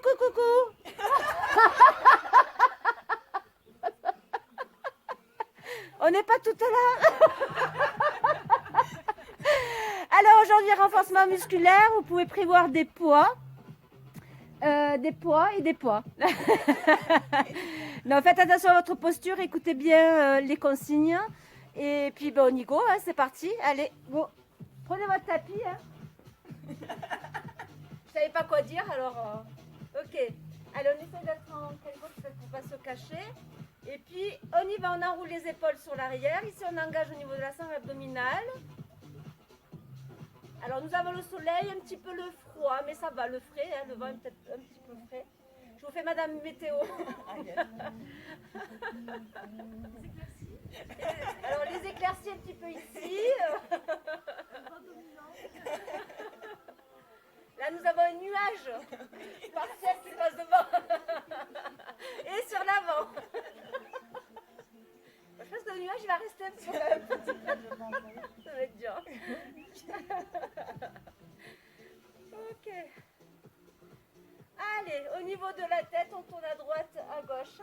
coucou, coucou. On n'est pas toutes là. Alors aujourd'hui, renforcement musculaire, vous pouvez prévoir des poids. Des poids et des poids. Non, faites attention à votre posture, écoutez bien les consignes. Et puis on y go, hein, c'est parti. Allez, go. Prenez votre tapis. Hein. Je ne savais pas quoi dire, alors... Ok. Allez, on essaie d'être en quelque chose pour ne pas se cacher. Et puis, on y va, on enroule les épaules sur l'arrière. Ici, on engage au niveau de la sangle abdominale. Alors, nous avons le soleil, un petit peu le froid, mais ça va, le frais, hein, le vent est peut-être un petit peu frais. Je vous fais Madame Météo. Alors, les éclaircies un petit peu ici. Là, nous avons un nuage partiel qui passe devant. Et sur l'avant. Je pense que le nuage, il va rester un petit peu. Ça va être dur. Ok. Allez, au niveau de la tête, on tourne à droite, à gauche.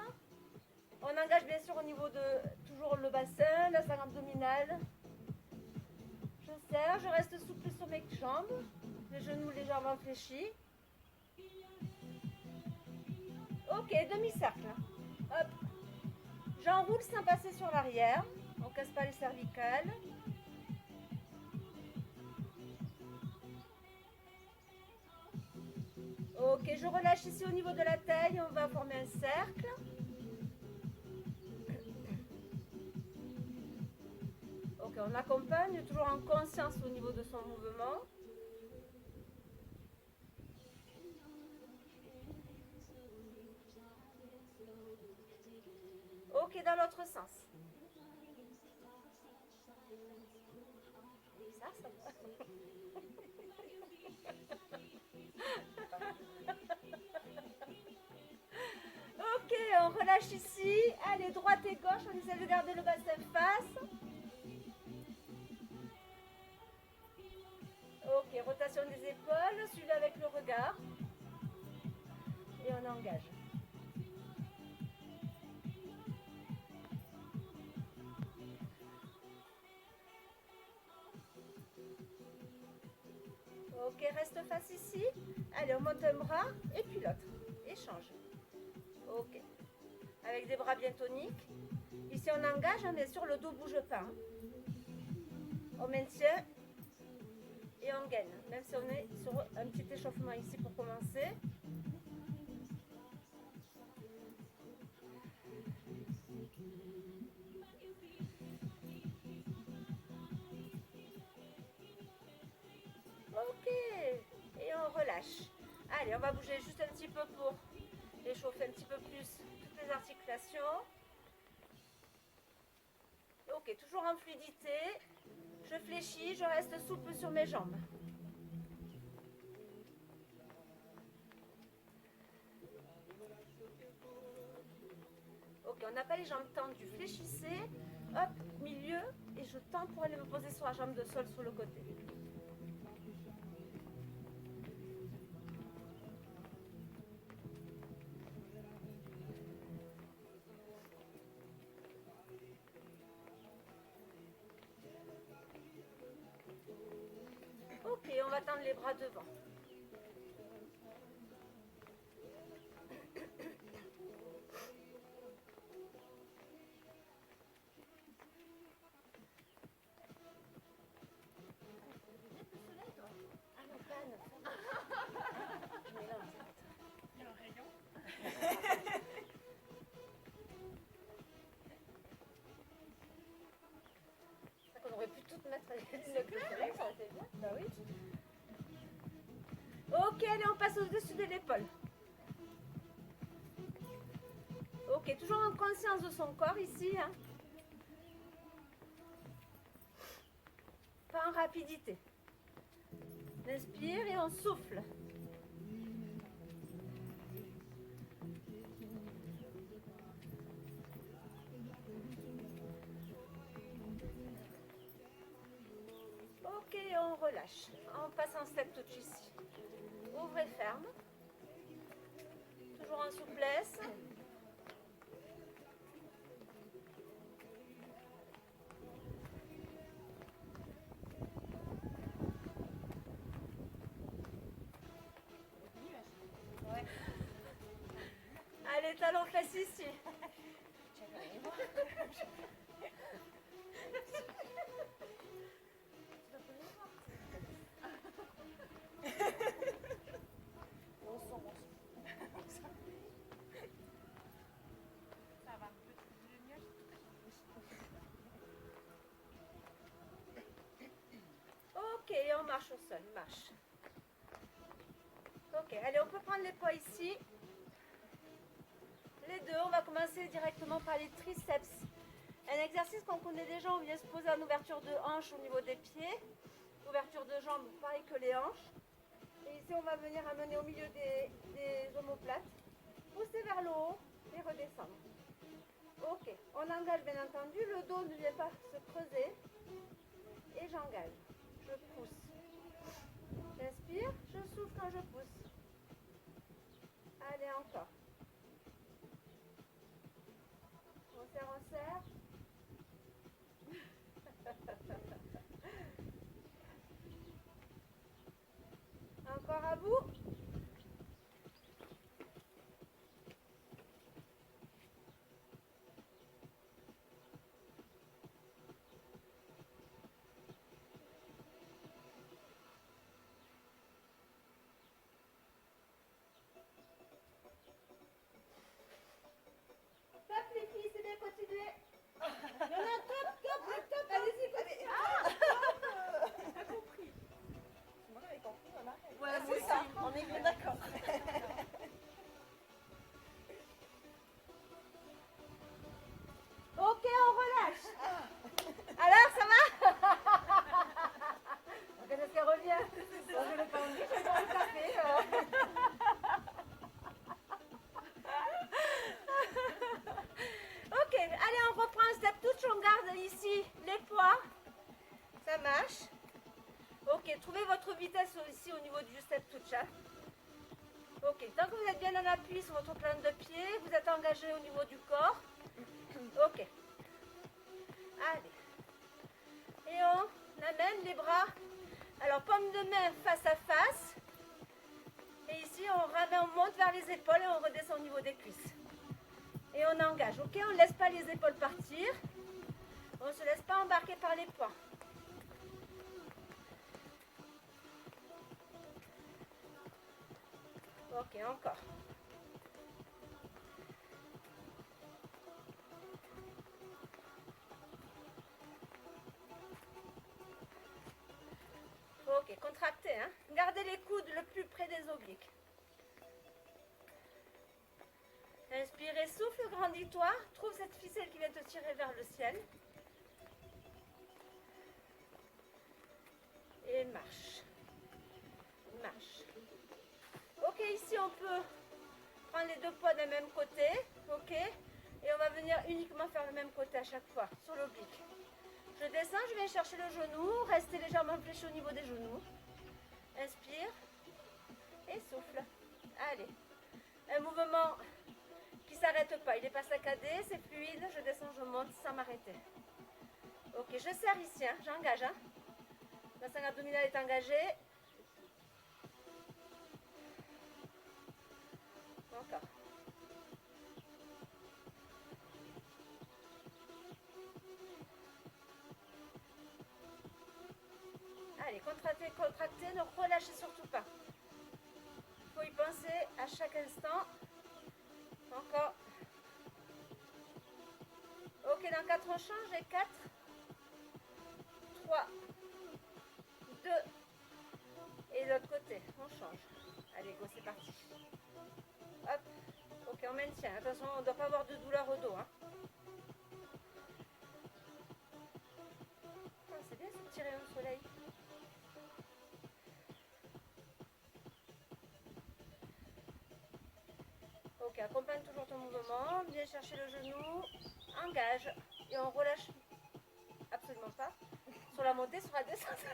On engage bien sûr au niveau de toujours le bassin, la sangle abdominale. Je serre, je reste souple sur mes jambes. Les genoux légèrement fléchis. Ok, demi-cercle. Hop. J'enroule sans passer sur l'arrière. On ne casse pas les cervicales. Ok, je relâche ici au niveau de la taille. On va former un cercle. Ok, on accompagne toujours en conscience au niveau de son mouvement. Ok, dans l'autre sens. Ça va. Ok, on relâche ici. Allez, droite et gauche. On essaie de garder le bassin face. Ok, rotation des épaules. Suivez avec le regard. Et on engage. Ok, reste face ici. Allez, on monte un bras et puis l'autre. Échange. Ok. Avec des bras bien toniques. Ici, on engage, hein, bien sûr, le dos bouge pas. On maintient et on gaine. Même si on est sur un petit échauffement ici pour commencer. Ok. Et on relâche. Allez, on va bouger juste un petit peu pour échauffer un petit peu plus toutes les articulations. Ok, toujours en fluidité. Je fléchis, je reste souple sur mes jambes. Ok, on n'a pas les jambes tendues. Fléchissez, hop, milieu, et je tends pour aller me poser sur la jambe de sol sur le côté. Ok, on va tendre les bras devant. On aurait pu toutes mettre le soleil, ça aurait été bien. Bah oui. Ok, allez, on passe au-dessus de l'épaule. Ok, toujours en conscience de son corps ici. Hein. Pas en rapidité. On inspire et on souffle. Ok, on relâche. On passe en step touch ici. Ouvrez, ferme. talons fesses ici. Ok, on marche au sol, marche. Ok, allez, on peut prendre les poids ici. Les deux, on va commencer directement par les triceps. Un exercice qu'on connaît déjà, on vient se poser en ouverture de hanche au niveau des pieds. Ouverture de jambes, pareil que les hanches. Et ici, on va venir amener au milieu des omoplates. Pousser vers le haut et redescendre. Ok, on engage bien entendu. Le dos ne vient pas se creuser. Et j'engage. Je pousse. J'inspire, je souffle quand je pousse. Allez, encore. On serre, on serre. Encore à bout. Top les filles, c'est bien continuer. Il y en a top, top. Allez-y, allez. Ah, J'ai compris. Moi j'avais compris, on arrête. Ouais, C'est moi ça, aussi. on est bien d'accord. ok, on relâche. Alors, ça va? Quand est-ce qu'elle revient? Bon, je l'ai pas envie, je vais boire le café. Ok, allez, on reprend un step touch, on garde ici les poids. Ça marche. Ok, trouvez votre vitesse ici au niveau du step touch. Hein. Ok, tant que vous êtes bien en appui sur votre plante de pied, vous êtes engagé au niveau du corps. Ok. Allez. Et on amène les bras. Alors, paume de main face à face. Et ici, on ramène, on monte vers les épaules et on redescend au niveau des cuisses. Et on engage. Ok, on ne laisse pas les épaules partir. On ne se laisse pas embarquer par les poings. Ok, encore. Ok, contractez. Hein. Gardez les coudes le plus près des obliques. Inspirez, souffle, grandis-toi. Trouve cette ficelle qui vient te tirer vers le ciel. Et marche. Marche. Ok, ici on peut prendre les deux poids d'un même côté. Ok. Et on va venir uniquement faire le même côté à chaque fois, sur l'oblique. Je descends, je viens chercher le genou. Restez légèrement fléchi au niveau des genoux. Inspire. Et souffle. Allez. Un mouvement qui ne s'arrête pas. Il n'est pas saccadé, c'est fluide. Je descends, je monte sans m'arrêter. Ok, je serre ici. Hein. J'engage. Hein. Le bassin abdominal est engagé. Encore. Allez, contractez, contractez, ne relâchez surtout pas. Il faut y penser à chaque instant. Encore. Ok, dans 4 on change. Et 4, 3, 2. Et de l'autre côté, on change. Allez, go, c'est parti. Hop. Ok, on maintient. Attention, on ne doit pas avoir de douleur au dos. Hein. Oh, c'est bien ce petit rayon de soleil. Ok, accompagne toujours ton mouvement. Viens chercher le genou. Engage. Et on relâche absolument pas. Sur la montée, sur la descente.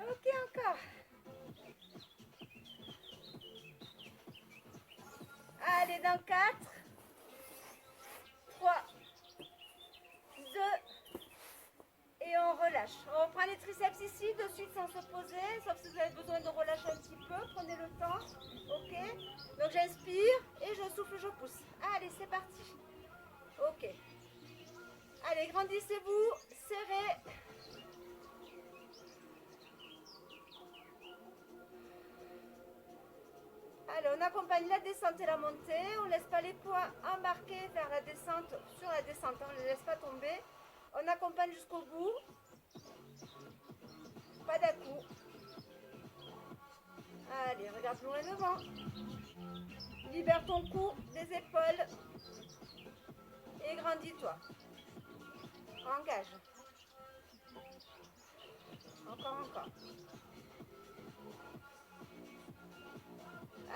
Ok, encore. Allez, dans 4, 3, 2, et on relâche. relâche. On prend les triceps ici, de suite sans se poser, sauf si vous avez besoin de relâcher un petit peu, prenez le temps. Ok. Donc j'inspire et je souffle, je pousse. Allez, c'est parti. Ok. Allez, grandissez-vous, serrez. Allez, on accompagne la descente et la montée. On ne laisse pas les poids embarquer vers la descente, sur la descente. On ne les laisse pas tomber. On accompagne jusqu'au bout. Pas d'à-coup. Allez, regarde loin devant. Libère ton cou des épaules. Et grandis-toi. Engage. Encore.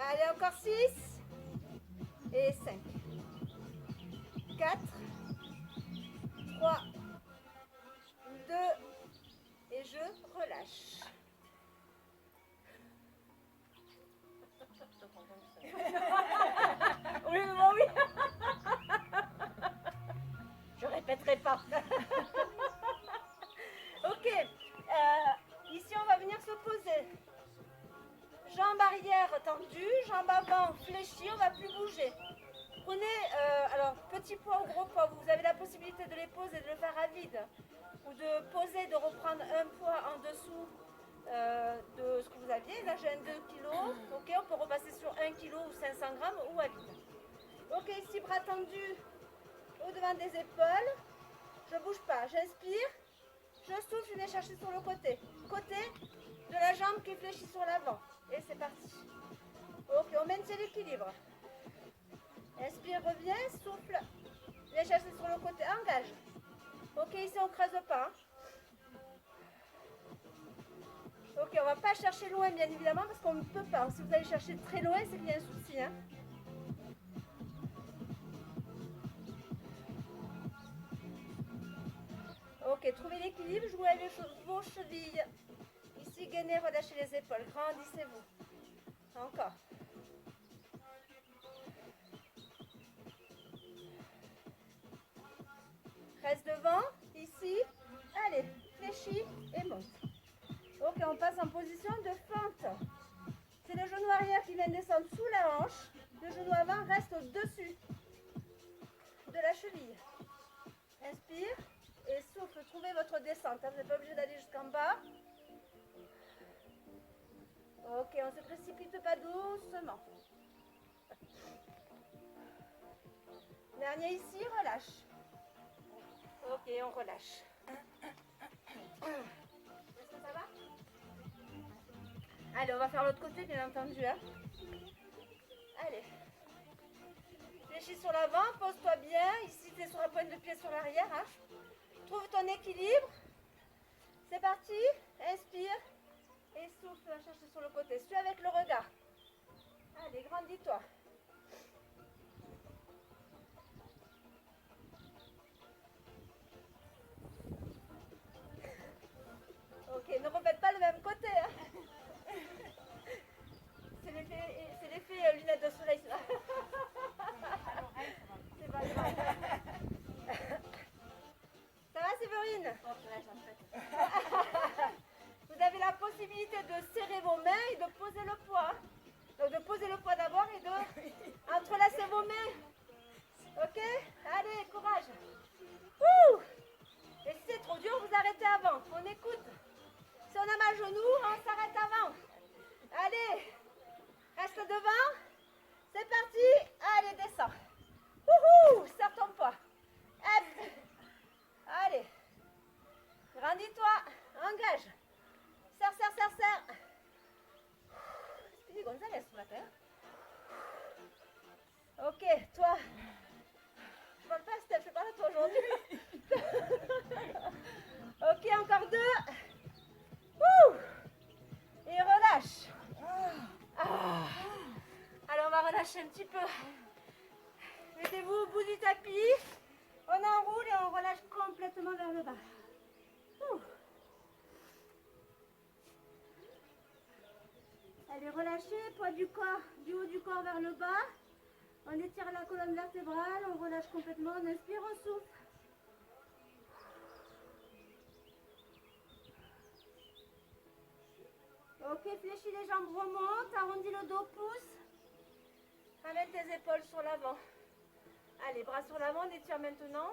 Allez, encore 6. Et 5. 4. 3. 2. Et je relâche. Oui, maman, oui. Je répéterai pas. Ok. Ici, on va venir se poser. Jambes arrière tendues, jambes avant fléchies, on ne va plus bouger. Prenez, alors, petit poids ou gros poids, vous avez la possibilité de les poser, de le faire à vide. Ou de poser, de reprendre un poids en dessous de ce que vous aviez. Là, j'ai un 2 kg. Ok, on peut repasser sur 1 kg ou 500 grammes ou à vide. Ok, ici, bras tendus au devant des épaules. Je ne bouge pas, j'inspire. Je souffle, je viens chercher sur le côté. Côté de la jambe qui fléchit sur l'avant. Et c'est parti. Ok, on maintient l'équilibre. Inspire, reviens, souffle. Viens chercher sur le côté, engage. Ok, ici on ne creuse pas. Hein. Ok, on ne va pas chercher loin bien évidemment parce qu'on ne peut pas. Si vous allez chercher très loin, c'est qu'il y a un souci. Hein. Ok, trouvez l'équilibre, jouez avec vos chevilles. Ici, gainez, relâchez les épaules, grandissez-vous. Encore. Reste devant, ici. Allez, fléchis et monte. Ok, on passe en position de fente. C'est le genou arrière qui vient descendre sous la hanche. Le genou avant reste au-dessus de la cheville. Inspire et souffle. Trouvez votre descente. Vous n'êtes pas obligé d'aller jusqu'en bas. Ok, on ne se précipite pas doucement. Dernier ici, relâche. Ok, on relâche. Est-ce que ça va? Allez, on va faire l'autre côté, bien entendu. Hein. Allez. Fléchis sur l'avant, pose-toi bien. Ici, tu es sur la pointe de pied sur l'arrière. Hein. Trouve ton équilibre. C'est parti. Inspire. Et souffle, va chercher sur le côté. Suis avec le regard. Allez, grandis-toi. Ok, ne répète pas le même côté. Hein. C'est l'effet lunettes de soleil. C'est pas grave. Ça va, Séverine? Vous avez la possibilité de serrer vos mains et de poser le poids. Donc de poser le poids d'abord et de entrelacer vos mains. Ok? Allez, courage. Ouh! Et si c'est trop dur, vous arrêtez avant. On écoute. Si on a mal au genou, on s'arrête avant. Allez, reste devant. C'est parti. Allez, descends. Wouhou! Serre ton poids. Hop. Allez. Grandis-toi. Engage. Serre, serre, serre, serre. Speedy Gonzalez ce matin. Ok, toi. Je parle pas à Steph, je parle à toi aujourd'hui. Ok, encore 2. Et relâche. Ah. Alors on va relâcher un petit peu. Mettez-vous au bout du tapis. On enroule et on relâche complètement vers le bas. Allez, relâchez, poids du corps, du haut du corps vers le bas. On étire la colonne vertébrale, on relâche complètement, on inspire, on souffle. Ok, fléchis les jambes, remonte, arrondis le dos, pousse. Ramène tes épaules sur l'avant. Allez, bras sur l'avant, on étire maintenant.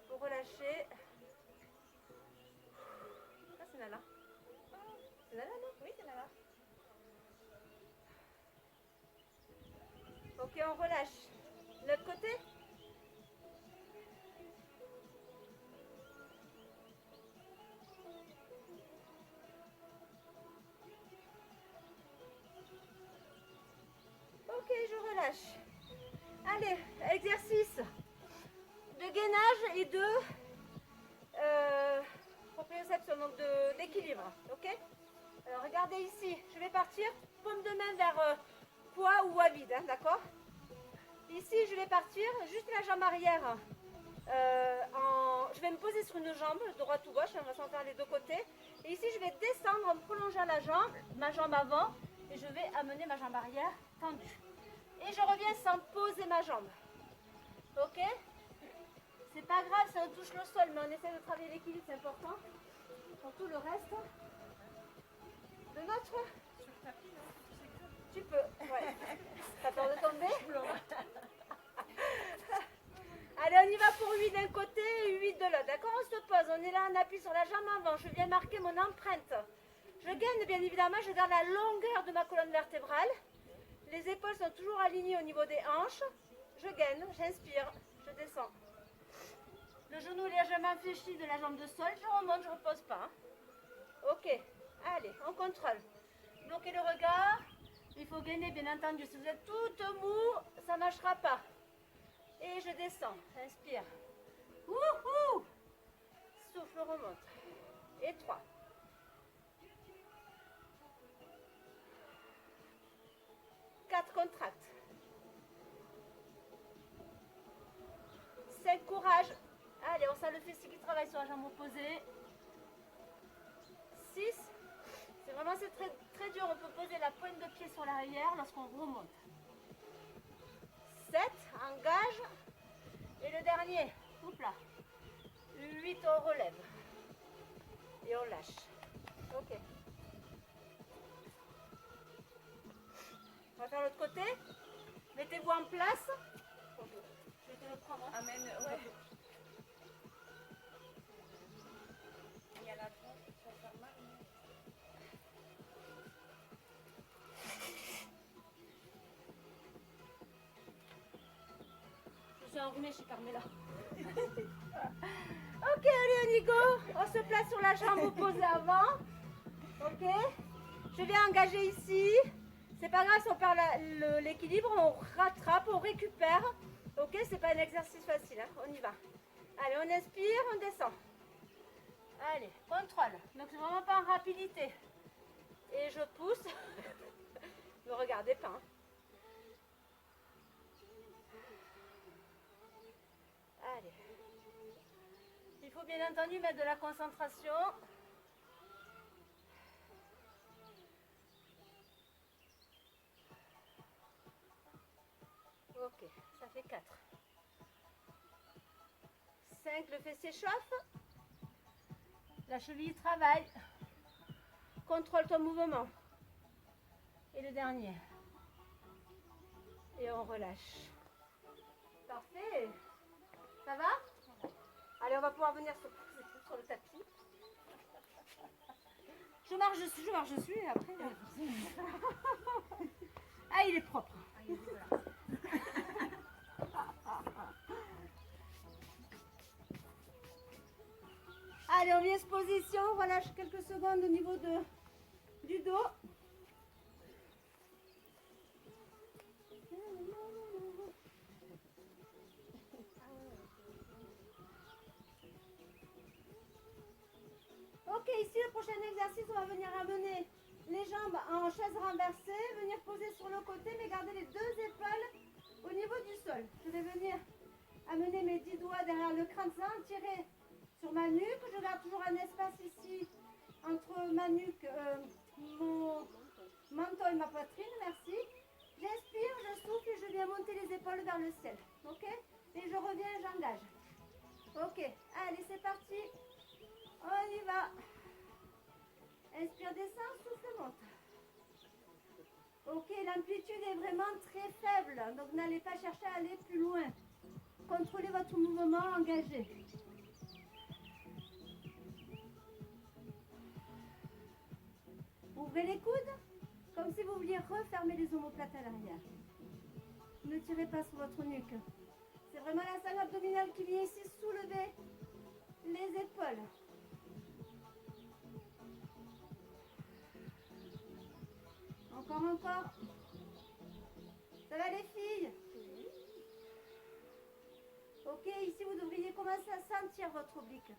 Pour relâcher. Ah, c'est Nala. C'est Nala, non? Oui, c'est là. Ok, on relâche. De l'autre côté? Ok, je relâche. Allez, exercice de gainage et de proprioception, donc d'équilibre. Ok? Alors regardez ici, je vais partir paume de main vers poids ou à vide, hein, d'accord? Ici, je vais partir juste la jambe arrière. Je vais me poser sur une jambe, droite ou gauche, on va s'en faire les deux côtés. Et ici, je vais descendre en prolongeant la jambe, ma jambe avant, et je vais amener ma jambe arrière tendue. Et je reviens sans poser ma jambe. Ok? C'est pas grave si on touche le sol, mais on essaie de travailler l'équilibre, c'est important. Pour tout le reste de notre... Sur le tapis, là, Tu peux, ouais. T'as peur de tomber? Allez, on y va pour 8 d'un côté et 8 de l'autre. D'accord? On se pose, on est là, on appuie sur la jambe avant. Je viens marquer mon empreinte. Je gaine, bien évidemment, je garde la longueur de ma colonne vertébrale. Les épaules sont toujours alignées au niveau des hanches. Je gaine, j'inspire, je descends. Le genou légèrement fléchi de la jambe de sol. Je remonte, je ne repose pas. Hein. Ok, allez, on contrôle. Bloquez le regard. Il faut gainer, bien entendu. Si vous êtes toute mou, ça ne marchera pas. Et je descends. Inspire. Wouhou! Souffle, remonte. Et 3. 4 contractes. 5 courage. Allez, on sent le fessier qui travaille sur la jambe opposée. 6. C'est très, très dur. On peut poser la pointe de pied sur l'arrière lorsqu'on remonte. 7. Engage. Et le dernier. Oups là. 8. On relève. Et on lâche. Ok. On va faire l'autre côté. Mettez-vous en place. Je vais te le prendre. Hein. Amène. Ouais. Il y a la tronche, ça va faire mal. Je suis enrhumée chez Carmela. Ok, allez, on y go. On se place sur la jambe opposée avant. Ok. Je vais engager ici. C'est pas grave si on perd l'équilibre, on rattrape, on récupère. Ok, c'est pas un exercice facile, hein. On y va. Allez, on inspire, on descend. Allez, contrôle. Donc c'est vraiment pas en rapidité. Et je pousse. Ne regardez pas. Hein. Allez. Il faut bien entendu mettre de la concentration. Ok, ça fait 4. 5, le fessier chauffe. La cheville travaille. Contrôle ton mouvement. Et le dernier. Et on relâche. Parfait. Ça va? Allez, on va pouvoir venir sur le tapis. Je marche dessus et après... Ah, il est propre. Allez, on vient se position, on relâche quelques secondes au niveau du dos. Ok, ici le prochain exercice, on va venir amener les jambes en chaise renversée, venir poser sur le côté, mais garder les deux épaules au niveau du sol. Je vais venir amener mes 10 doigts derrière le crâne sans tirer sur ma nuque. Je garde toujours un espace ici entre ma nuque, mon menton et ma poitrine. Merci. J'inspire, je souffle et je viens monter les épaules vers le ciel. Ok? Et je reviens, j'engage. Ok, allez, c'est parti. On y va. Inspire, descend, souffle. Ok, l'amplitude est vraiment très faible, donc n'allez pas chercher à aller plus loin. Contrôlez votre mouvement, engagé. Ouvrez les coudes, comme si vous vouliez refermer les omoplates à l'arrière. Ne tirez pas sur votre nuque. C'est vraiment la sangle abdominale qui vient ici soulever les épaules. Encore. Ça va les filles? Ok, ici vous devriez commencer à sentir votre oblique.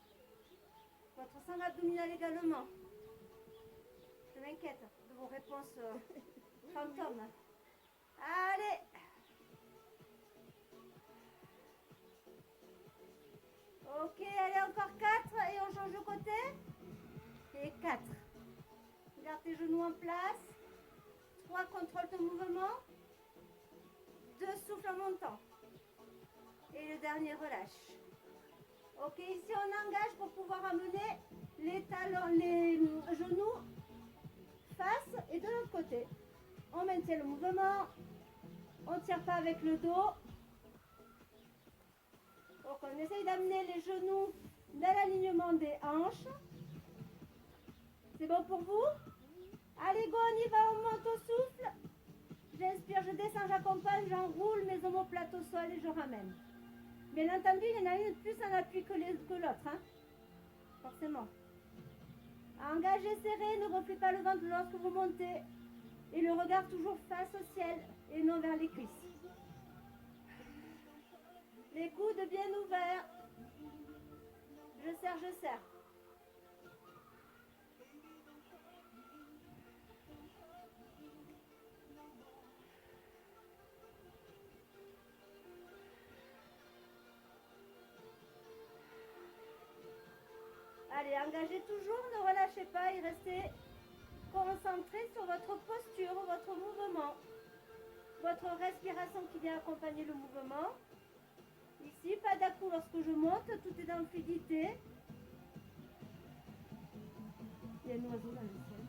Votre sangle abdominale également. Je m'inquiète de vos réponses fantômes. Allez! Ok, allez, encore 4 et on change de côté. Et 4. Garde tes genoux en place. 3, contrôle ton mouvement. 2, souffle en montant. Et le dernier, relâche. Ok, ici on engage pour pouvoir amener les talons, les genoux face et de l'autre côté. On maintient le mouvement. On ne tire pas avec le dos. Donc on essaye d'amener les genoux dans l'alignement des hanches. C'est bon pour vous? Allez, go, on y va, on monte au souffle. J'inspire, je descends, j'accompagne, j'enroule mes omoplates au sol et je ramène. Bien entendu, il y en a une plus en appui que l'autre, hein? Forcément. Engagez, serré, ne reflez pas le ventre lorsque vous montez. Et le regard toujours face au ciel et non vers les cuisses. Les coudes bien ouverts. Je serre. Allez, engagez toujours, ne relâchez pas et restez concentré sur votre posture, votre mouvement, votre respiration qui vient accompagner le mouvement. Ici, pas d'à-coup lorsque je monte, tout est en fluidité. Il y a un oiseau dans le ciel.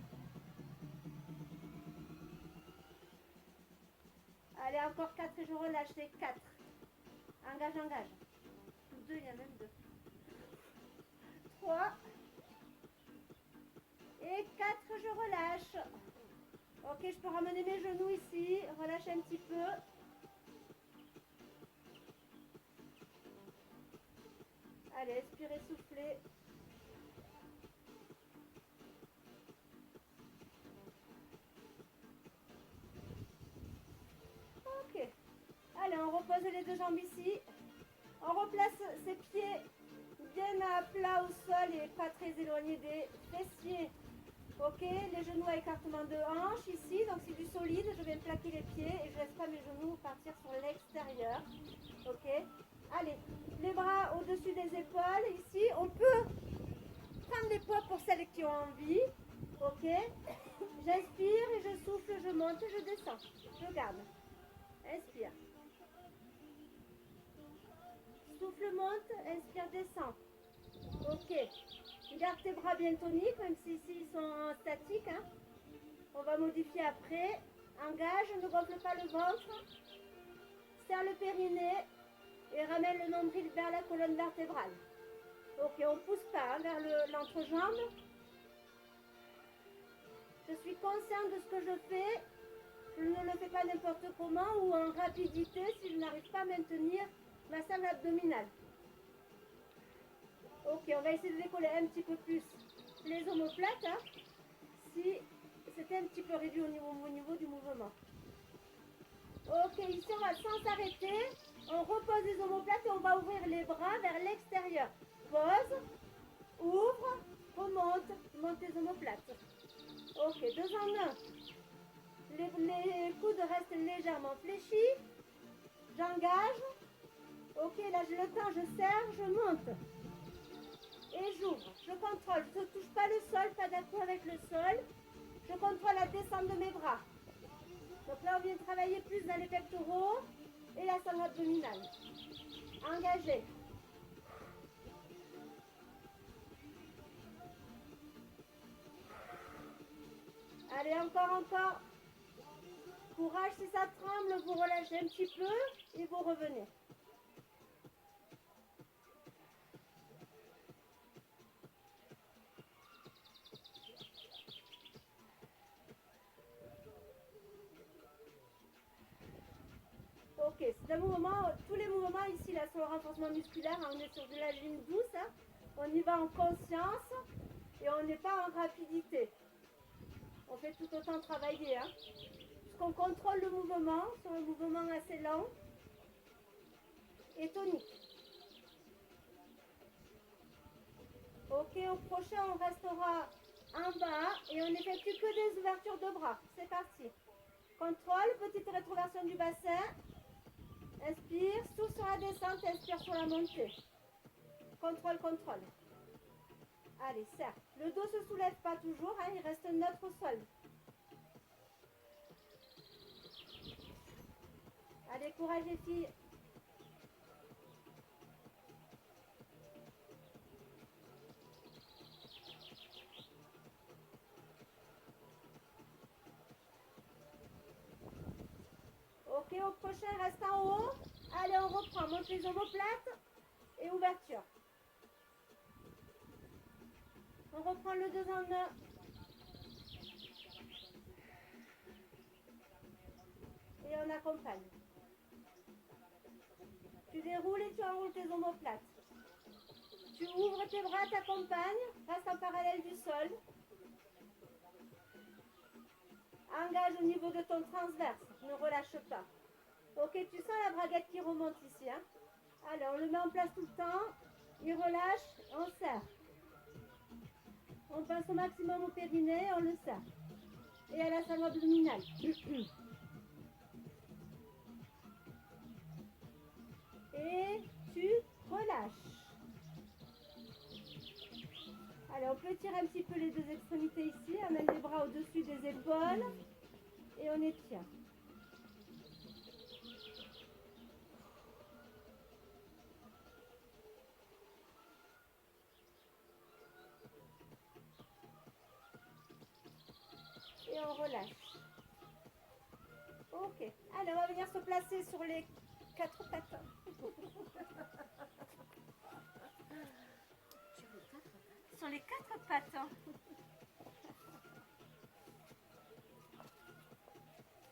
Allez, encore 4 et je relâche, c'est 4. Engage. 2, il y en a même 2. 3. Et 4, je relâche. Ok, je peux ramener mes genoux ici, relâche un petit peu. Allez, expirez, soufflez. Ok. Allez, on repose les deux jambes ici. On replace ses pieds bien à plat au sol et pas très éloignés des fessiers. Ok, les genoux à écartement de hanche ici, donc c'est du solide. Je vais plaquer les pieds et je laisse pas mes genoux partir sur l'extérieur. Ok, allez, les bras au-dessus des épaules. Ici, on peut prendre des poids pour celles qui ont envie. Ok, j'inspire et je souffle, je monte et je descends. Je garde. Inspire. Souffle, monte, inspire, descend. Ok. Garde tes bras bien toniques, même si ici ils sont statiques. Hein. On va modifier après. Engage, ne gonfle pas le ventre. Serre le périnée et ramène le nombril vers la colonne vertébrale. Ok, on ne pousse pas hein, vers l'entrejambe. Je suis consciente de ce que je fais. Je ne le fais pas n'importe comment ou en rapidité si je n'arrive pas à maintenir ma sangle abdominale. Ok, on va essayer de décoller un petit peu plus les omoplates. Hein, si c'était un petit peu réduit au niveau du mouvement. Ok, ici on va sans s'arrêter. On repose les omoplates et on va ouvrir les bras vers l'extérieur. Pose, ouvre, remonte, monte les omoplates. Ok, 2 en 1. Les coudes restent légèrement fléchis. J'engage. Ok, là je le tends, je serre, je monte. Et j'ouvre. Je contrôle. Je ne touche pas le sol, pas d'à-coup avec le sol. Je contrôle la descente de mes bras. Donc là, on vient travailler plus dans les pectoraux et la sangle abdominale. Engagé. Allez, encore. Courage, si ça tremble, vous relâchez un petit peu et vous revenez. Ok, c'est un mouvement, tous les mouvements ici là sur le renforcement musculaire, hein, on est sur de la gym douce, hein. On y va en conscience et on n'est pas en rapidité. On fait tout autant travailler. Hein. Puisqu'on contrôle le mouvement sur un mouvement assez lent et tonique. Ok, au prochain on restera en bas et on n'effectue que des ouvertures de bras. C'est parti. Contrôle, petite rétroversion du bassin. Inspire, souffle sur la descente, inspire sur la montée. Contrôle, contrôle. Allez, serre. Le dos ne se soulève pas toujours, hein, il reste neutre au sol. Allez, courage les filles. Ok, au prochain, reste en haut. Allez, on reprend. Monte les omoplates et ouverture. On reprend le 2 en 1. Et on accompagne. Tu déroules et tu enroules tes omoplates. Tu ouvres tes bras, t'accompagnes. Reste en parallèle du sol. Engage au niveau de ton transverse. Ne relâche pas. Ok, tu sens la braguette qui remonte ici. Hein? Allez, on le met en place tout le temps. Il relâche, on serre. On passe au maximum au périnée, on le serre. Et à la salle abdominale. Et tu relâches. Allez, on peut tirer un petit peu les deux extrémités ici. On met les bras au-dessus des épaules. Et on étire. Et on relâche. Ok. Allez, on va venir se placer sur les 4 pattes. Sur les 4 pattes.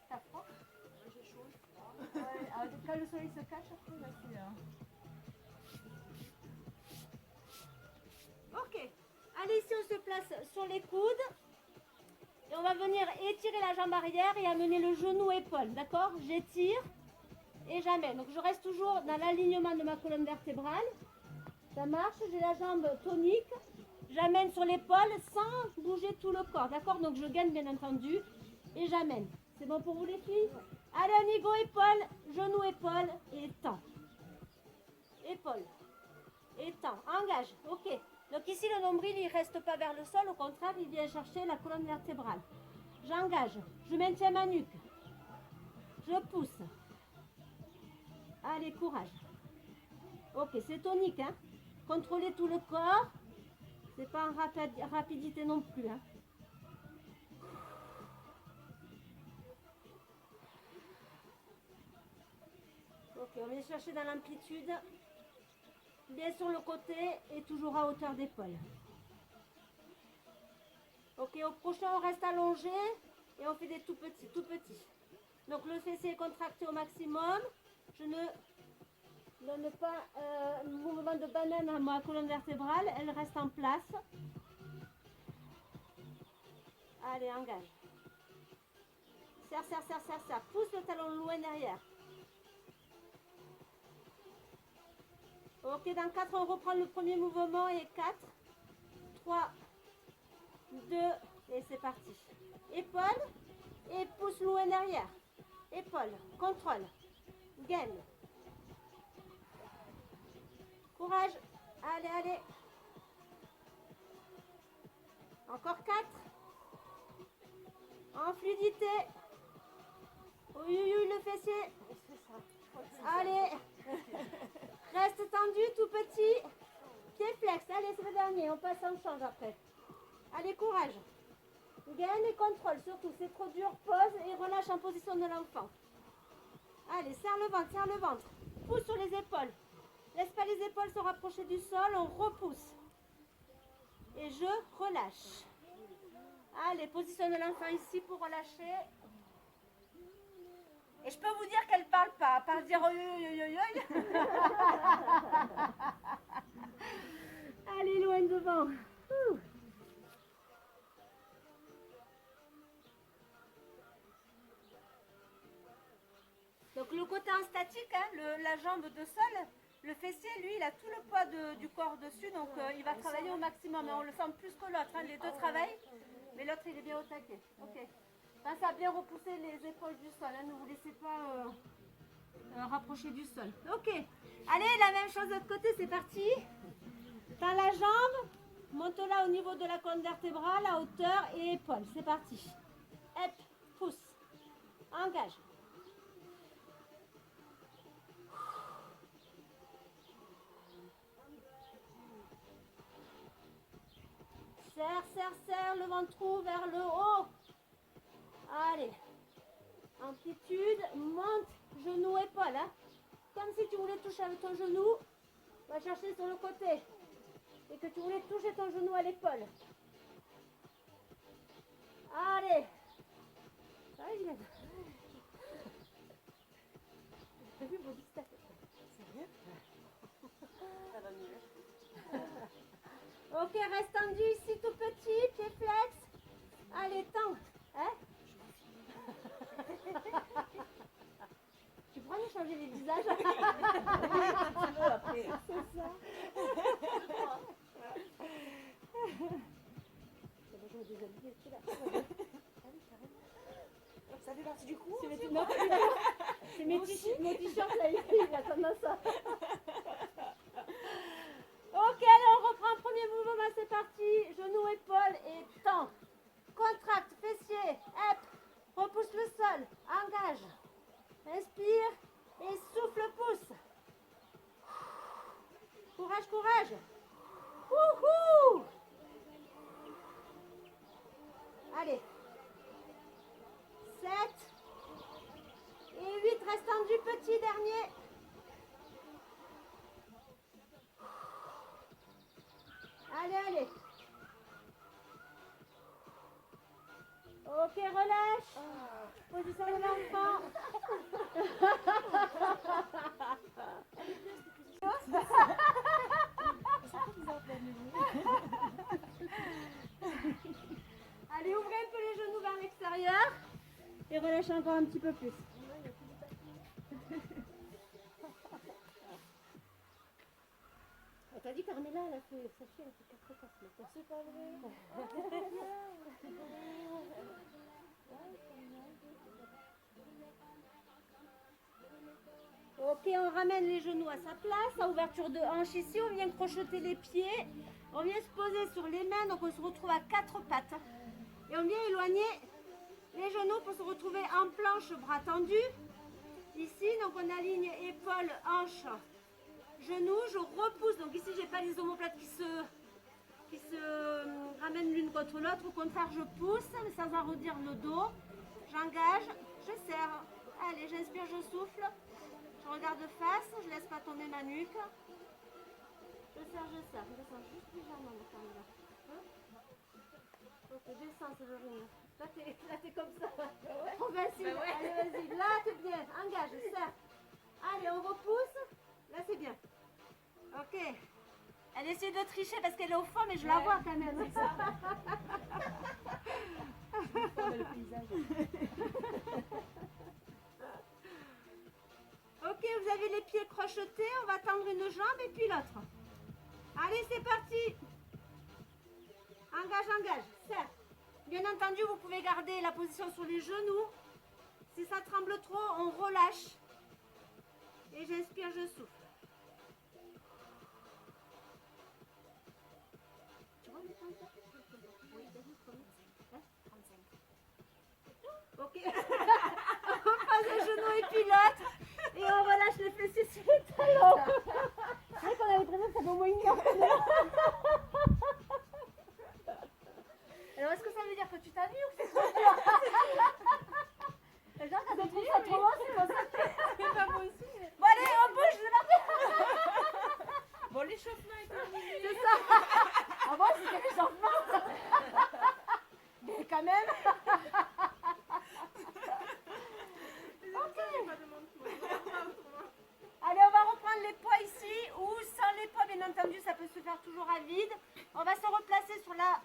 T'as froid? J'ai chaud. Quand le soleil se cache, après, là, c'est... Ok. Allez, ici, on se place sur les coudes. Et on va venir étirer la jambe arrière et amener le genou épaule. D'accord? J'étire et j'amène. Donc, je reste toujours dans l'alignement de ma colonne vertébrale. Ça marche. J'ai la jambe tonique. J'amène sur l'épaule sans bouger tout le corps. D'accord? Donc, je gagne, bien entendu. Et j'amène. C'est bon pour vous, les filles? Allez, on y go, épaule, genou, épaule et temps. Épaule et temps. Engage. Ok. Donc ici, le nombril, il ne reste pas vers le sol. Au contraire, il vient chercher la colonne vertébrale. J'engage. Je maintiens ma nuque. Je pousse. Allez, courage. Ok, c'est tonique. Hein. Contrôlez tout le corps. C'est pas en rapidité non plus. Hein. Ok, on vient chercher dans l'amplitude. Bien sur le côté et toujours à hauteur d'épaule. Ok, au prochain, on reste allongé et on fait des tout petits, tout petits. Donc le fessier est contracté au maximum. Je ne donne pas le mouvement de banane à ma colonne vertébrale. Elle reste en place. Allez, engage. Serre, serre, serre, serre, serre. Pousse le talon loin derrière. Ok, dans 4, on reprend le premier mouvement et 4, 3, 2, et c'est parti. Épaule et pousse loin derrière. Épaule, contrôle, gaine. Courage, allez, allez. Encore 4. En fluidité. Oui, oui, oui, le fessier. Allez. Reste tendu, tout petit. Pied flex. Allez, c'est le dernier. On passe en change après. Allez, courage. Gaine et contrôle, surtout. C'est trop dur, pose et relâche en position de l'enfant. Allez, serre le ventre, serre le ventre. Pousse sur les épaules. Laisse pas les épaules se rapprocher du sol, on repousse. Et je relâche. Allez, positionne l'enfant ici pour relâcher. Et je peux vous dire qu'elle ne parle pas, à part dire oi, oi, oi, oi. Allez, loin devant. Ouh. Donc le côté en statique, hein, la jambe de sol, le fessier, lui, il a tout le poids du corps dessus, donc il va travailler au maximum. Mais on le sent plus que l'autre, hein. Les deux travaillent, mais l'autre, il est bien au taquet. Ok. Pensez à bien repousser les épaules du sol, hein. Ne vous laissez pas rapprocher du sol. Ok. Allez, la même chose de l'autre côté, c'est parti. Tends la jambe, monte-la au niveau de la colonne vertébrale, à hauteur et épaule. C'est parti. Hop, pousse. Engage. Serre, serre, serre le ventrou vers le haut. Allez. Amplitude, monte, genou, épaule. Hein. Comme si tu voulais toucher avec ton genou. Va chercher sur le côté. Et que tu voulais toucher ton genou à l'épaule. Allez. Allez, Glenn. T'as vu mon distance? C'est bien. Ça va mieux. Ok, reste tendu ici tout petit, pied flex. Allez, tends. Hein? Tu pourras nous changer les visages? C'est ça. Ça fait partie du cours. C'est mes t-shirts là, il a tendance à... Ok, allez, on reprend un premier mouvement, c'est parti. Genou, épaule et tends. Contracte, fessier, hop. Repousse le sol, engage. Inspire et souffle, pousse. Courage, courage. Wouhou! Allez. 7 et 8, reste tendu, petit dernier. Allez, allez. Ok, relâche. Position de l'enfant. Allez, ouvrez un peu les genoux vers l'extérieur. Et relâchez encore un petit peu plus. T'as dit Carmela, elle a fait sa fille, elle a fait 4 passes. C'est pas vrai. Ok, on ramène les genoux à sa place, à ouverture de hanche ici, on vient crocheter les pieds, on vient se poser sur les mains, donc on se retrouve à 4 pattes. Et on vient éloigner les genoux pour se retrouver en planche, bras tendus. Ici, donc on aligne épaules, hanches, genoux, je repousse. Donc ici, j'ai pas les omoplates qui se ramènent l'une contre l'autre. Au contraire, je pousse, mais sans arrondir le dos. J'engage, je serre. Allez, j'inspire, je souffle. Je regarde de face, je laisse pas tomber ma nuque. Je serre, je serre. Je descends juste légèrement, mon là. Ok, descends, c'est Lorine. Là, t'es comme ça. On va essayer. Bah ouais. Allez, vas-y. Là, t'es bien. Engage, serre. Allez, on repousse. Là, c'est bien. Ok. Elle essaie de tricher parce qu'elle est au fond, mais je la vois quand même. C'est ça. Le paysage. Ok, vous avez les pieds crochetés. On va tendre une jambe et puis l'autre. Allez, c'est parti. Engage, engage. Serre. Bien entendu, vous pouvez garder la position sur les genoux. Si ça tremble trop, on relâche. Et j'inspire, je souffle. Tu vois les 35 ? Ok. On passe le genou et puis l'autre. Et on relâche les fessiers sur les talons. C'est vrai qu'on avait l'impression que ça fait au moins une heure. Alors, est-ce que ça veut dire que tu t'as vu ou l'échauffement. Mais quand même. Allez, on va reprendre les poids ici, ou sans les poids, bien entendu, ça peut se faire toujours à vide. On va se replacer sur la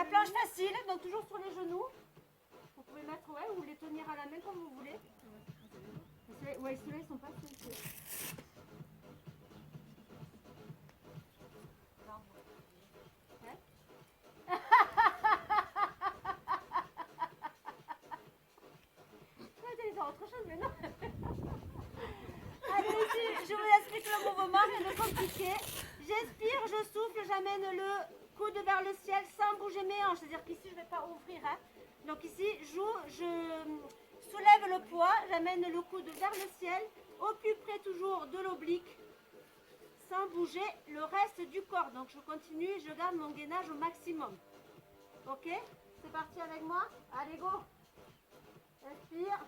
planche facile, donc toujours sur les genoux. Vous pouvez mettre, ouais, ou les tenir à la main comme vous voulez. Ouais, ceux-là, ils sont pas sensibles. Ouais. J'allais faire autre chose, mais non. Allez, ici, je vous explique le mouvement, rien de compliqué. J'inspire, je souffle, j'amène le coude vers le ciel sans bouger mes hanches. C'est-à-dire qu'ici, je ne vais pas ouvrir. Hein. Donc ici, je soulève le poids, j'amène le coude vers le ciel, au plus près toujours de l'oblique, sans bouger le reste du corps. Donc je continue, je garde mon gainage au maximum. Ok? C'est parti avec moi? Allez, go! Inspire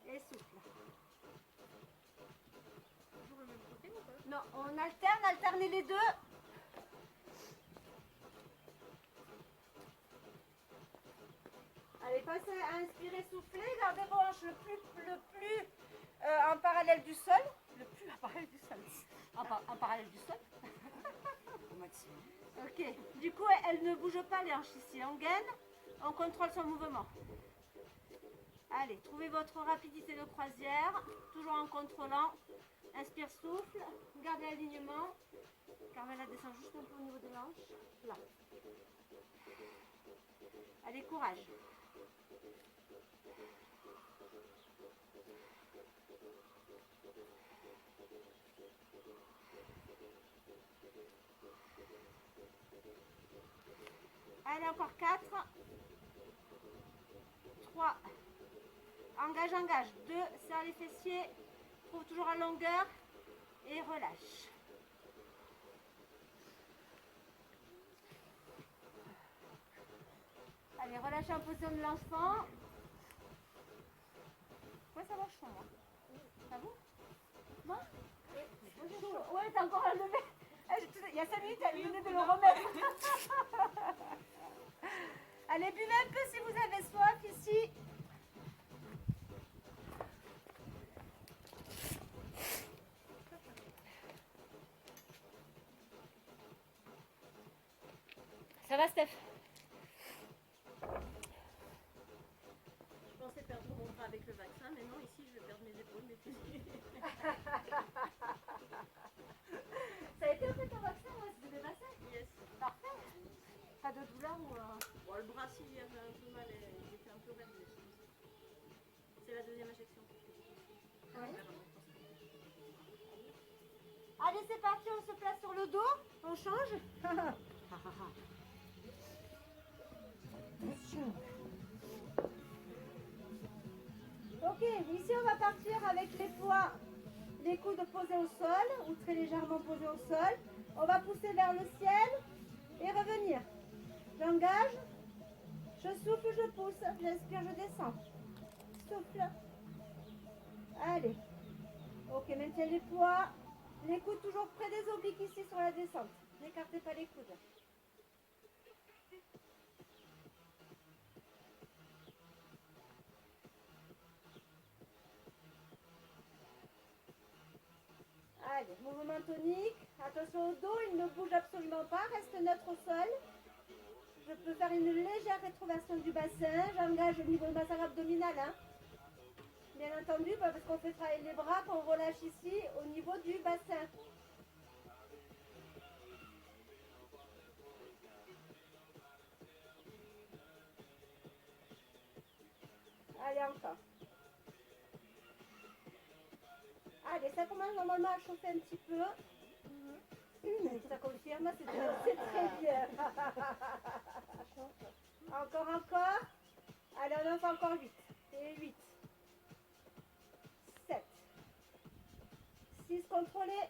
et souffle. Toujours le même côté ou pas? Non, on alterne les deux. Allez, passez à inspirer, souffler, gardez vos hanches le plus en parallèle du sol. Le plus en parallèle du sol. En parallèle du sol. Au maximum. Ok, du coup, elle ne bouge pas les hanches ici. On gaine, on contrôle son mouvement. Allez, trouvez votre rapidité de croisière, toujours en contrôlant. Inspire, souffle, gardez l'alignement. Carmela descend juste un peu au niveau des hanches. Là. Allez, courage. Allez, encore 4. 3. Engage. 2. Serre les fessiers. Trouve toujours en longueur. Et relâche. Allez, relâchez en position de l'enfant. Ouais, ça va chaud, moi. Ça va? Moi? Ouais, t'as encore à lever. Il y a 5 minutes, elle venait de le remettre. Allez, buvez un peu si vous avez soif ici. Ça va, Steph? Je pensais perdre mon bras avec le vaccin, mais non, ici je vais perdre mes épaules, mes fessiers. Ça a été fait ton vaccin, ouais, c'est des vaccins? Yes. Parfait. Pas de douleur ou... Bon, le bras, s'il y avait un peu mal, il était un peu raide. C'est la deuxième injection. Ouais. Allez, c'est parti, on se place sur le dos. On change. Ok, ici on va partir avec les poids, les coudes posés au sol ou très légèrement posés au sol. On va pousser vers le ciel et revenir. J'engage, je souffle, je pousse, j'inspire, je descends. Souffle. Allez. Ok, maintiens les poids. Les coudes toujours près des obliques ici sur la descente. N'écartez pas les coudes. Allez, mouvement tonique. Attention au dos, il ne bouge absolument pas. Reste neutre au sol. Je peux faire une légère rétroversion du bassin. J'engage au niveau de massage abdominal. Hein. Bien entendu, parce qu'on fait travailler les bras, qu'on relâche ici au niveau du bassin. Allez, encore. Allez, ça commence normalement à chauffer un petit peu. Ça confirme, c'est très bien. Encore. Allez, on en fait encore 8. Et 8. 7. 6 contrôlés.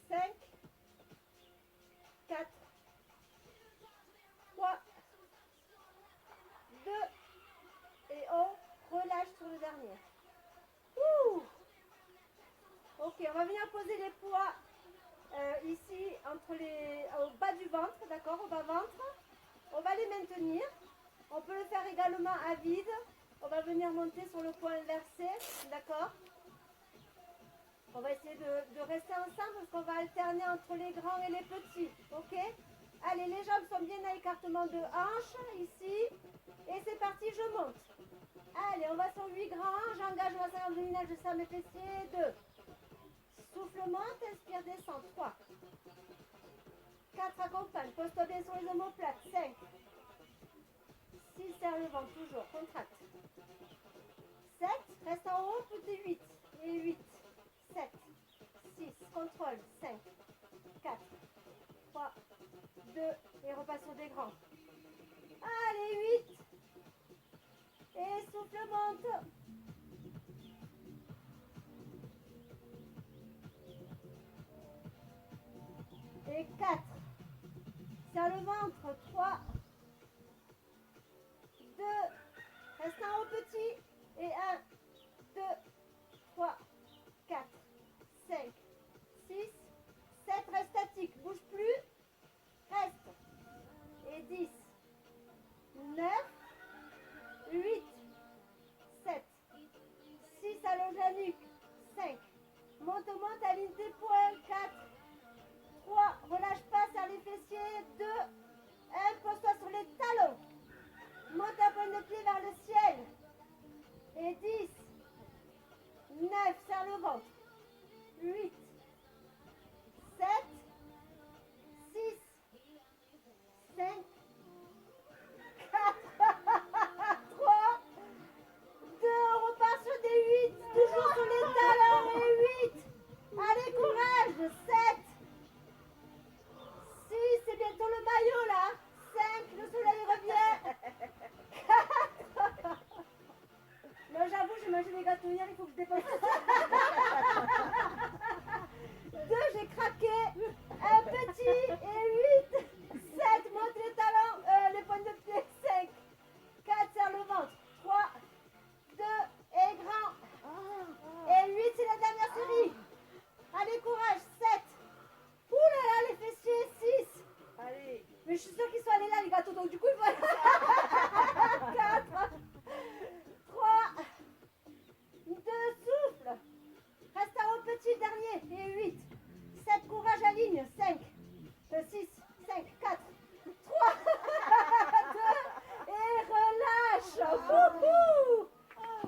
5. 4. 3. 2. Et on relâche sur le dernier. Ouh. Ok, on va venir poser les poids au bas du ventre, d'accord, au bas-ventre. On va les maintenir. On peut le faire également à vide. On va venir monter sur le point inversé, d'accord. On va essayer de rester ensemble parce qu'on va alterner entre les grands et les petits, ok. Allez, les jambes sont bien à écartement de hanches, ici. Et c'est parti, je monte. Allez, on va sur 8 grands. J'engage ma salle abdominale, je serre mes fessiers. 2. Souffle, monte, inspire, descend. 3. 4, accompagne. Pose-toi bien sur les omoplates. 5. 6, serre le ventre, toujours. Contracte. 7, reste en haut, petit 8. Et 8. 7. 6, contrôle. 5. 4. 3. 2. Et repasse sur des grands. Allez, 8. Et souffle, monte. Et 4. Serre le ventre. 3. 2. Reste en haut petit. Et 1, 2, 3, 4, 5, 6, 7. Reste statique. Bouge plus. Reste. Et 10, 9, 8, 7, 6, allonge la nuque, 5, monte, aligne tes poings, 4, 3, relâche pas, serre les fessiers, 2, 1, pose-toi sur les talons, monte un point de pied vers le ciel, et 10, 9, serre le ventre, 8, 7, 6, 5, 4, 3, 2, on repart sur des 8, toujours sur les talons, et 8, allez courage, 7, 6, c'est bientôt le maillot là, 5, le soleil revient, 4, non j'avoue j'ai mangé des gâteaux hier, il faut que je dépense ça, 2, j'ai craqué, un petit, et 8, 7, monte les talons, les pointes de pied, 5, 4, serre le ventre, 3, 2, et grand, et 8, c'est la dernière série, allez courage, 7, ouh là là, les fessiers, 6, allez, mais je suis sûre qu'ils sont allés là les gâteaux, donc du coup il faut 4, 3, 2, souffle, reste en haut petit, dernier, et 8, 7, courage, aligne, 5, 6, 5, 4, 3, 2, et relâche. Wouhou.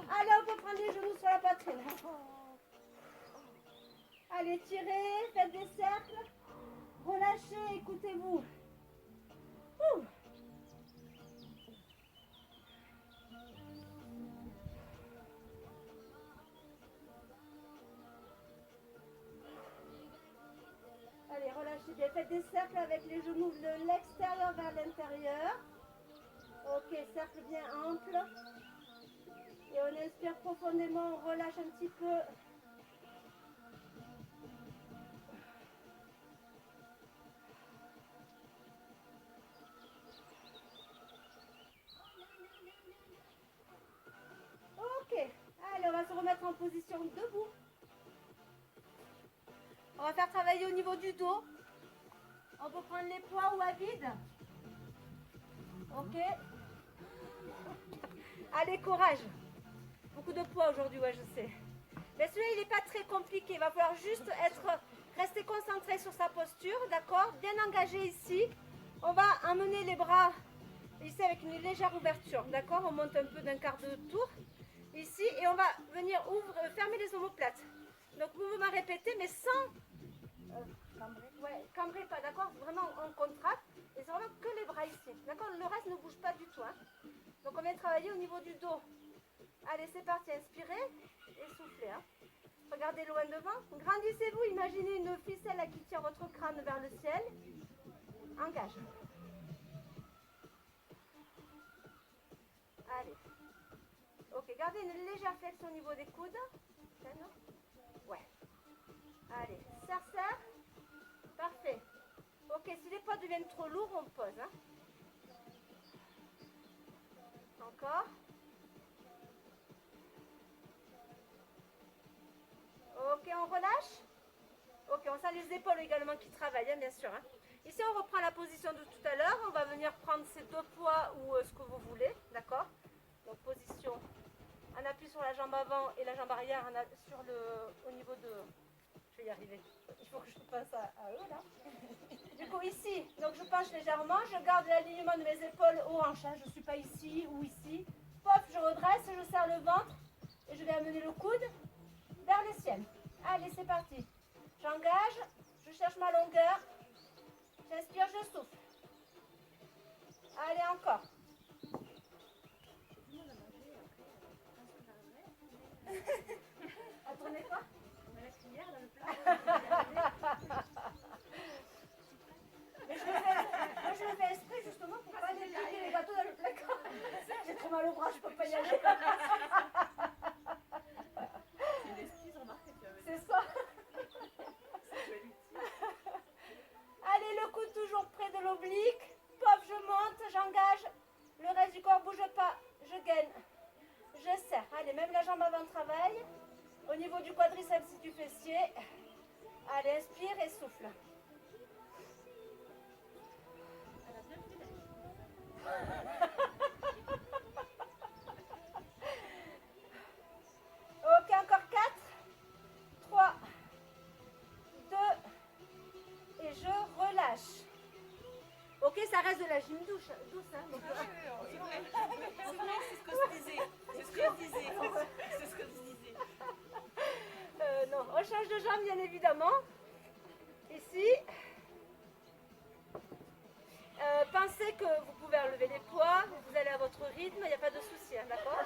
Allez, on peut prendre les genoux sur la poitrine. Allez, tirez, faites des cercles, relâchez, écoutez-vous. Ouh. Allez, relâchez bien. Faites des cercles avec les genoux de l'extérieur vers l'intérieur. Ok, cercle bien ample. Et on inspire profondément, on relâche un petit peu. Ok, allez, on va se remettre en position debout. On va faire travailler au niveau du dos. On peut prendre les poids ou à vide. Ok. Allez, courage. Beaucoup de poids aujourd'hui, ouais, je sais. Mais celui-là, il n'est pas très compliqué. Il va falloir juste rester concentré sur sa posture, d'accord? Bien engagé ici. On va emmener les bras ici avec une légère ouverture, d'accord? On monte un peu d'un quart de tour ici et on va venir fermer les omoplates. Donc, mouvement répété, mais sans... ouais, cambrez pas, d'accord? Vraiment, on contracte. Et c'est vraiment que les bras ici, d'accord? Le reste ne bouge pas du tout, hein? Donc, on vient travailler au niveau du dos. Allez, c'est parti. Inspirez et soufflez, hein? Regardez loin devant. Grandissez-vous. Imaginez une ficelle qui tire votre crâne vers le ciel. Engage. Allez. Ok, gardez une légère flexion au niveau des coudes. Ouais. Allez, serre. Parfait. Ok, si les poids deviennent trop lourds, on pose, hein? Encore. Ok, on relâche. Ok, Ok, on sent les épaules également qui travaillent, hein, bien sûr. Hein. Ici, on reprend la position de tout à l'heure. On va venir prendre ces deux poids ou ce que vous voulez, d'accord? Donc, position, on appuie sur la jambe avant et la jambe arrière au niveau de... Je vais y arriver. Il faut que je pense à eux, là. Du coup, ici, donc je penche légèrement. Je garde l'alignement de mes épaules aux hanches. Hein. Je ne suis pas ici ou ici. Pop, je redresse, je serre le ventre. Et je vais amener le coude vers le ciel. Allez, c'est parti. J'engage, je cherche ma longueur. J'inspire, je souffle. Allez, encore. Attendez quoi? On met la cuillère dans le plat. Mais je le fais exprès justement pour pas dépliquer les gâteaux dans le placard. J'ai trop mal au bras, je peux pas y aller. C'est une excuse, remarquez, tu avais C'est ça. dit. Allez, le coude toujours près de l'oblique. Pop, je monte, j'engage. Le reste du corps bouge pas. Je gaine. Je serre. Allez, même la jambe avant travaille. Au niveau du quadriceps du fessier. Allez, inspire et souffle. Elle a bien fait Ok, encore 4, 3, 2, et je relâche. Ok, ça reste de la gym douce, hein, donc, C'est ce que je disais. C'est ce que je disais. C'est ce que je disais. non, on change de jambe bien évidemment. Ici. Pensez que vous pouvez enlever les poids, vous allez à votre rythme, il n'y a pas de souci, hein, d'accord?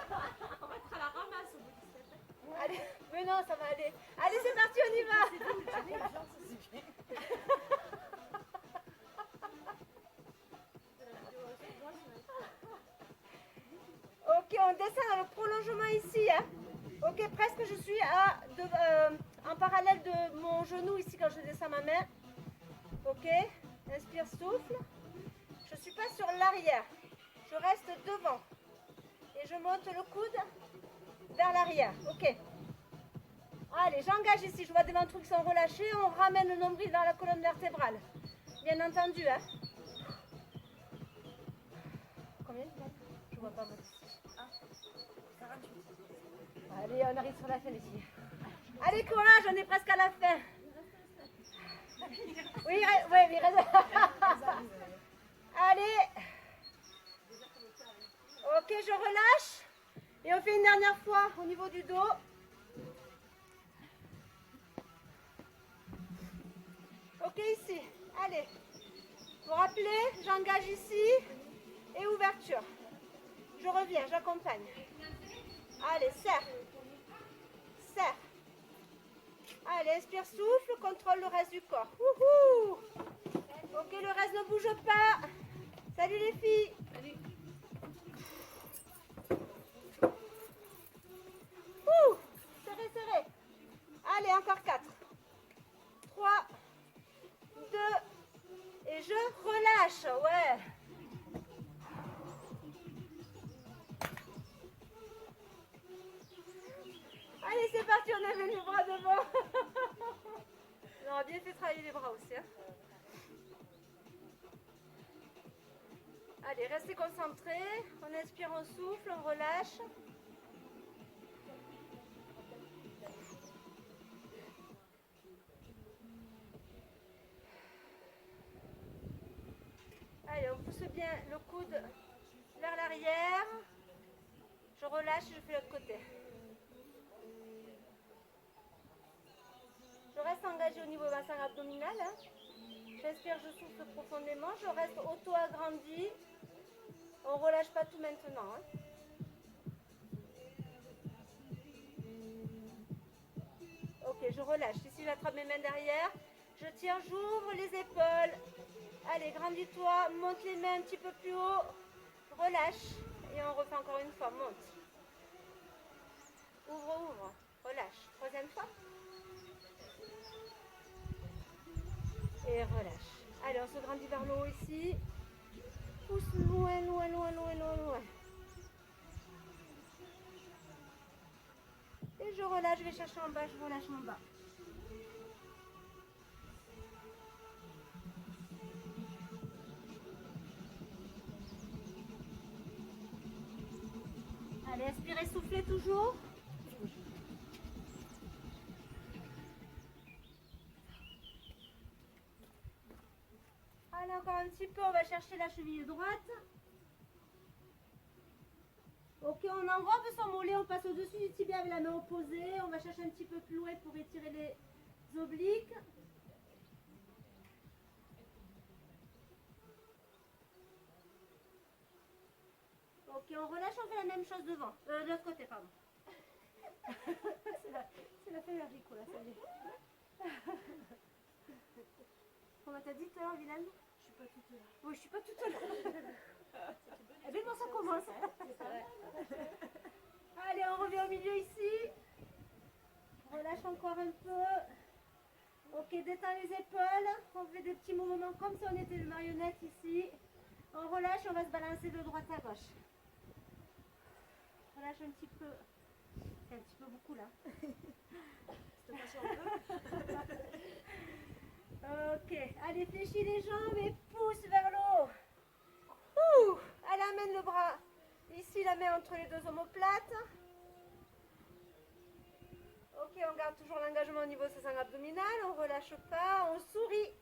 On va être à la ramasse au bout de 7 ans. Allez, mais non, ça va aller. Allez, c'est parti, on y va. Ok, on descend dans le prolongement ici. Hein. Ok, presque je suis en parallèle de mon genou ici quand je descends ma main. Ok, inspire, souffle. Je ne suis pas sur l'arrière. Je reste devant. Et je monte le coude vers l'arrière. Ok. Allez, j'engage ici. Je vois des ventricles qui sont relâchés. On ramène le nombril vers la colonne vertébrale. Bien entendu. Hein. Combien? Je vois pas. Allez, on arrive sur la fin ici. Allez, courage, on est presque à la fin. Oui, il reste. Allez. Ok, je relâche. Et on fait une dernière fois au niveau du dos. Ok, ici. Allez. Vous rappelez, j'engage ici. Et ouverture. Je reviens, j'accompagne. Allez, serre. Serre. Allez, inspire, souffle, contrôle le reste du corps. Wouhou. Ok, le reste ne bouge pas. Salut les filles. Allez. Ouh, serré, serré. Allez, encore 4. 3, 2, et je relâche. Ouais. Allez, c'est parti, on avait les bras devant. On a bien fait travailler les bras aussi. Hein. Allez, restez concentrés. On inspire, on souffle, on relâche. Allez, on pousse bien le coude vers l'arrière. Je relâche et je fais l'autre côté. Je reste engagée au niveau bassin abdominal. Hein. J'inspire, je souffle profondément. Je reste auto-agrandi. On ne relâche pas tout maintenant. Hein. Ok, je relâche. Ici, j'attrape mes mains derrière. Je tiens, j'ouvre les épaules. Allez, grandis-toi. Monte les mains un petit peu plus haut. Relâche. Et on refait encore une fois. Monte. Ouvre, ouvre. Relâche. Troisième fois. Et relâche. Allez, on se grandit vers le haut ici. Pousse loin, loin, loin, loin, loin, loin. Et je relâche, je vais chercher en bas, je relâche en bas. Allez, inspirez, soufflez toujours. Allez, encore un petit peu, on va chercher la cheville droite. Ok, on enrobe son mollet, on passe au-dessus du tibia avec la main opposée. On va chercher un petit peu plus loin pour étirer les obliques. Ok, on relâche, on fait la même chose devant. De l'autre côté, pardon. c'est la fin Rico, là, ça y est. Comment t'as dit tout à l'heure, Vilaine? Je suis pas toute là. Oui, je suis pas toute là. Eh bien, bon, ça commence. Allez, on revient au milieu ici. On relâche encore un peu. Ok, détends les épaules. On fait des petits mouvements comme si on était une marionnette ici. On relâche, on va se balancer de droite à gauche. Relâche un petit peu. C'est un petit peu beaucoup là. Ok, allez, fléchis les jambes et pousse vers le haut. Ouh, allez, amène le bras ici, la main entre les deux omoplates. Ok, on garde toujours l'engagement au niveau de sa sangle abdominale, on ne relâche pas, on sourit.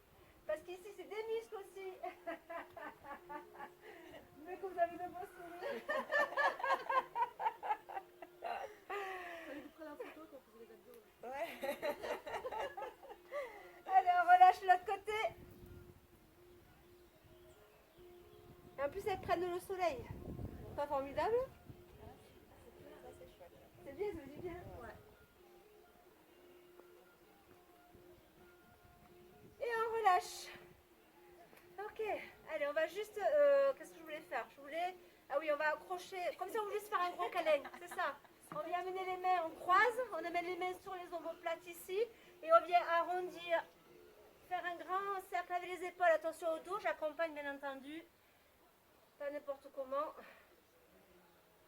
Parce qu'ici, c'est des muscles aussi. Mais que vous avez de beaux sourires. Fallait vous prendre la photo quand vous faisait les abdos. Ouais. Allez, on relâche l'autre côté. Et en plus, elles prennent le soleil. Pas formidable? C'est bien, ça me dit bien. Ouais. Et on relâche. Ok, allez, on va juste... qu'est-ce que je voulais faire? Ah oui, on va accrocher... Comme ça, on veut juste faire un gros câlin, c'est ça. On vient amener les mains, on croise, on amène les mains sur les omoplates ici. Et on vient arrondir, faire un grand cercle avec les épaules. Attention au dos, j'accompagne bien entendu. Pas n'importe comment.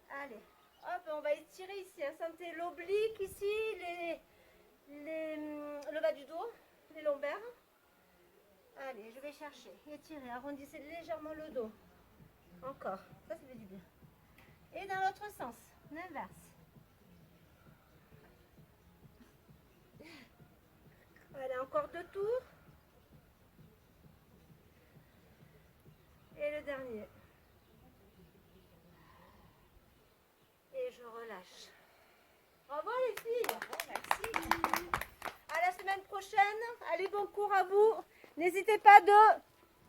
Allez, hop, on va étirer ici. Hein. Sentez l'oblique ici, le bas du dos, les lombaires. Allez, je vais chercher. Étirez, arrondissez légèrement le dos. Encore, ça fait du bien. Et dans l'autre sens, l'inverse. Allez, encore 2 tours. Et le dernier. Et je relâche. Bravo les filles. Merci. À la semaine prochaine. Allez, bon cours à vous. N'hésitez pas de...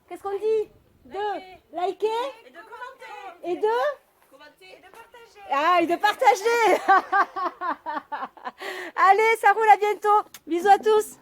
Qu'est-ce qu'on dit? De liker. Et de commenter. Et de... Commenter. Et de partager. Ah, et de partager. Allez, ça roule, à bientôt. Bisous à tous.